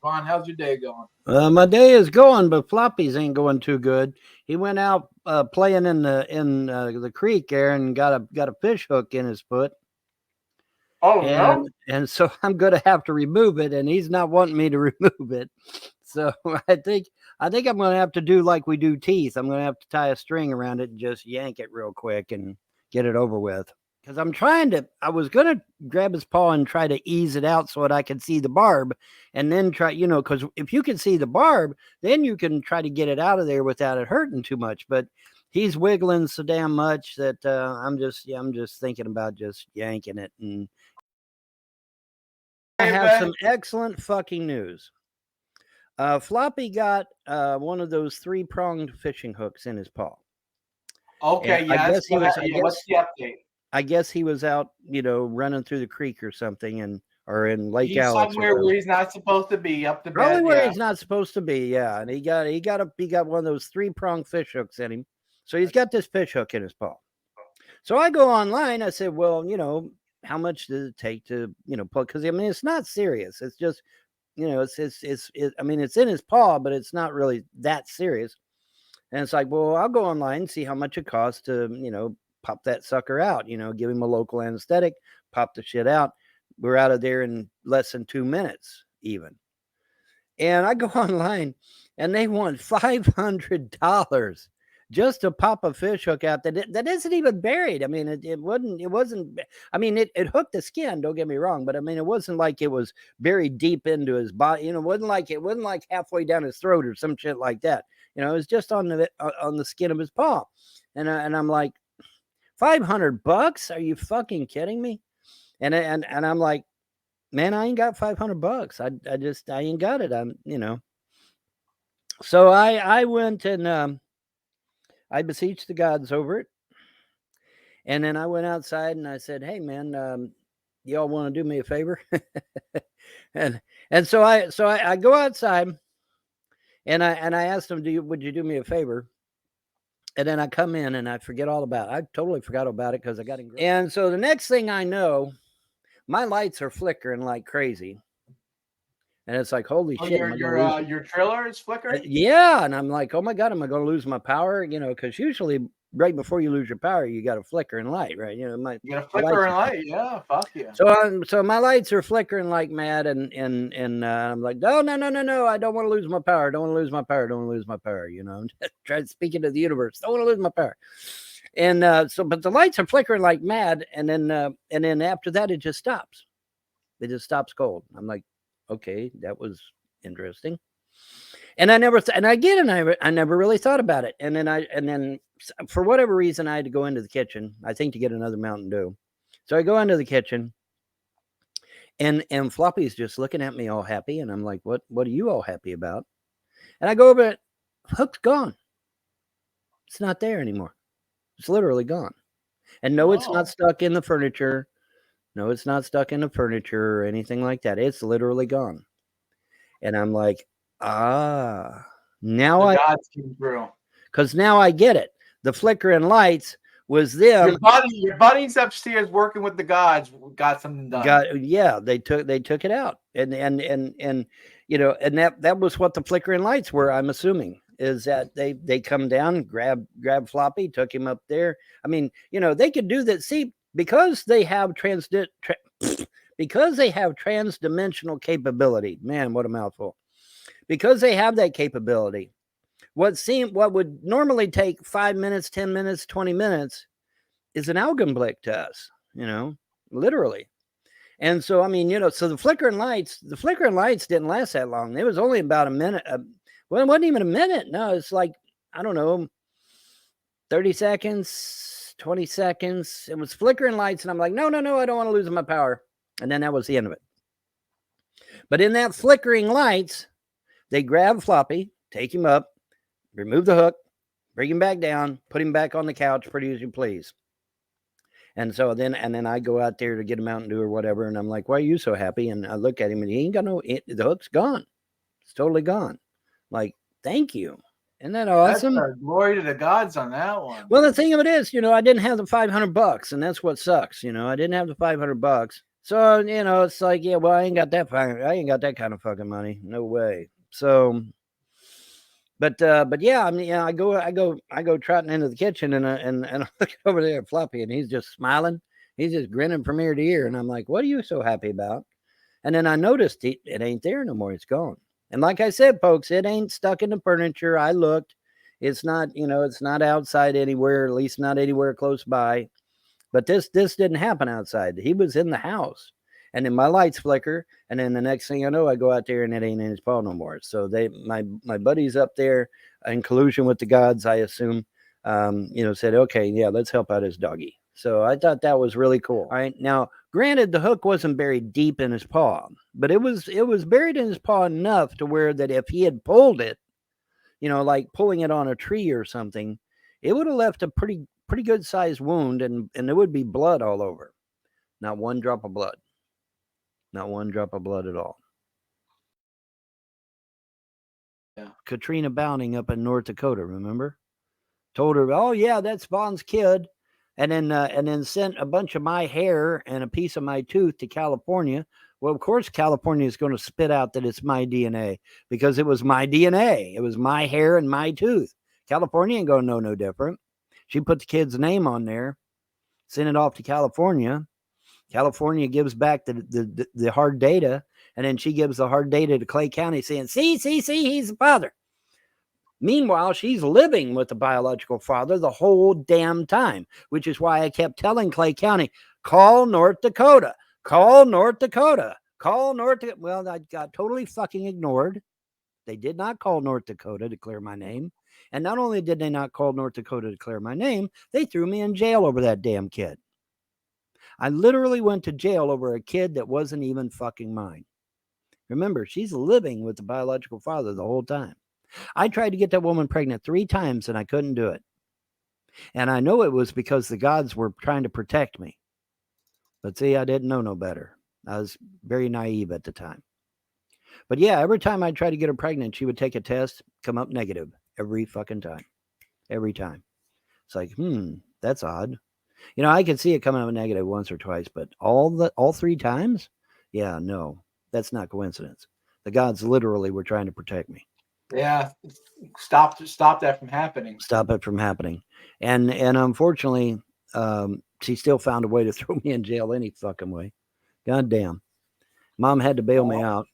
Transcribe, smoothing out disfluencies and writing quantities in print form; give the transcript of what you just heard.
Vaughn, how's your day going? My day is going, but Floppy's ain't going too good. He went out playing in the creek there and got a fish hook in his foot, Oh no! and so I'm going to have to remove it, and he's not wanting me to remove it. So I think I'm going to have to do like we do teeth. I'm going to have to tie a string around it and just yank it real quick and get it over with. Because I was going to grab his paw and try to ease it out so that I could see the barb and then try, because if you can see the barb, then you can try to get it out of there without it hurting too much. But he's wiggling so damn much that I'm just thinking about just yanking it. And I Hey have man. some excellent fucking news. Floppy got one of those three-pronged fishing hooks in his paw. And Okay, yes. Yeah, what's the update? I guess he was out, running through the creek or something, or in Lake He's Alice or somewhere whatever. where he's not supposed to be. Up to Probably bed. where Yeah. he's not supposed to be, yeah. And he got one of those three-pronged fish hooks in him. So he's got this fish hook in his paw. So I go online. I said, well, how much does it take to, put? Because I mean, it's not serious. It's just, I mean, it's in his paw, but it's not really that serious. And it's like, well, I'll go online and see how much it costs to, pop that sucker out, give him a local anesthetic, pop the shit out. We're out of there in less than 2 minutes, even. And I go online and they want $500 just to pop a fish hook out that isn't even buried. I mean, it wasn't, I mean, it hooked the skin, don't get me wrong, but I mean, it wasn't like it was buried deep into his body. It wasn't like halfway down his throat or some shit like that. It was just on the skin of his paw. And I'm like, $500? Are you fucking kidding me? And I'm like, man, I ain't got $500. I ain't got it. So I went and I beseeched the gods over it. And then I went outside and I said, hey man, y'all want to do me a favor? and and so I go outside and I asked them, would you do me a favor? And then I come in and I forget all about it. I totally forgot about it because I got engrossed. And so the next thing I know, my lights are flickering like crazy. And it's like, holy Oh, shit, am I going to lose? your trailer is flickering. Yeah. And I'm like, oh my God, am I going to lose my power? Because usually right before you lose your power, you got a flickering light, right? You got a My lights flickering are light. Yeah. Fuck yeah. so my lights are flickering like mad, and I'm like, no, no, no, no, no, I don't want to lose my power. Don't want to lose my power. Don't want to lose my power. Try speaking to the universe. Don't want to lose my power. And but the lights are flickering like mad, and then after that, it just stops. It just stops cold. I'm like, okay, that was interesting. And I never, th- and again, and I never really thought about it. And then for whatever reason, I had to go into the kitchen. I think to get another Mountain Dew. So I go into the kitchen, and Floppy's just looking at me all happy, and I'm like, what are you all happy about? And I go over it, hook's gone. It's not there anymore. It's literally gone. And no, it's not Oh, stuck in the furniture. No, it's not stuck in the furniture or anything like that. It's literally gone. And I'm like, ah, now the I, gods came through. because now I get it. The flickering lights was them. Your buddies upstairs working with the gods got something done. Yeah, they took it out, and and that was what the flickering lights were. I'm assuming is that they come down, grab Floppy, took him up there. I mean, they could do that. See, because they have because they have transdimensional capability. Man, what a mouthful! Because they have that capability, what would normally take 5 minutes, 10 minutes, 20 minutes is an algenblick to us. Literally. And so, I mean, so the flickering lights didn't last that long. It was only about a minute. Well, it wasn't even a minute. No, it's like, I don't know, 30 seconds, 20 seconds. It was flickering lights. And I'm like, no, no, no, I don't want to lose my power. And then that was the end of it. But in that flickering lights, they grab Floppy, take him up, remove the hook, bring him back down, put him back on the couch, pretty as you please. And then I go out there to get a Mountain Dew or whatever, and I'm like, "Why are you so happy?" And I look at him, and he ain't got the hook's gone. It's totally gone. Like, thank you. Isn't that That's awesome? glory to the gods on that one. Well, the thing of it is, I didn't have the $500, and that's what sucks. I didn't have the $500. So, it's like, yeah, well, I ain't got that kind of fucking money. No way. So, but yeah, I mean, I go trotting into the kitchen, and I look over there at Floppy, and he's just smiling. He's just grinning from ear to ear, and I'm like, "What are you so happy about?" And then I noticed it ain't there no more. It's gone. And like I said, folks, it ain't stuck in the furniture. I looked. It's not, it's not outside anywhere, at least not anywhere close by. But this didn't happen outside. He was in the house. And then my lights flicker, and then the next thing I know, I go out there and it ain't in his paw no more. So my buddies up there in collusion with the gods, I assume, said, okay, yeah, let's help out his doggy. So I thought that was really cool. All right, now granted, the hook wasn't buried deep in his paw, but it was buried in his paw enough to where that if he had pulled it, like pulling it on a tree or something, it would have left a pretty good sized wound, and there would be blood all over. Not one drop of blood. Not one drop of blood at all. Yeah. Katrina Bounding up in North Dakota, remember? Told her, "Oh yeah, that's Vaughn's kid," and then sent a bunch of my hair and a piece of my tooth to California. Well, of course, California is going to spit out that it's my DNA because it was my DNA. It was my hair and my tooth. California ain't going to know no different. She put the kid's name on there, sent it off to California. California gives back the hard data, and then she gives the hard data to Clay County saying, see, he's the father. Meanwhile, she's living with the biological father the whole damn time, which is why I kept telling Clay County, call North Dakota, call North Dakota, call North Dakota. Well, I got totally fucking ignored. They did not call North Dakota to clear my name. And not only did they not call North Dakota to clear my name, they threw me in jail over that damn kid. I literally went to jail over a kid that wasn't even fucking mine. Remember, she's living with the biological father the whole time. I tried to get that woman pregnant 3 times and I couldn't do it. And I know it was because the gods were trying to protect me. But see, I didn't know no better. I was very naive at the time. But yeah, every time I tried to get her pregnant, she would take a test, come up negative every fucking time. Every time. It's like, that's odd. I could see it coming up negative once or twice, but all 3 times? Yeah, no. That's not coincidence. The gods literally were trying to protect me. Yeah, stop that from happening. Stop it from happening. And unfortunately, she still found a way to throw me in jail any fucking way. God damn. Mom had to bail me out.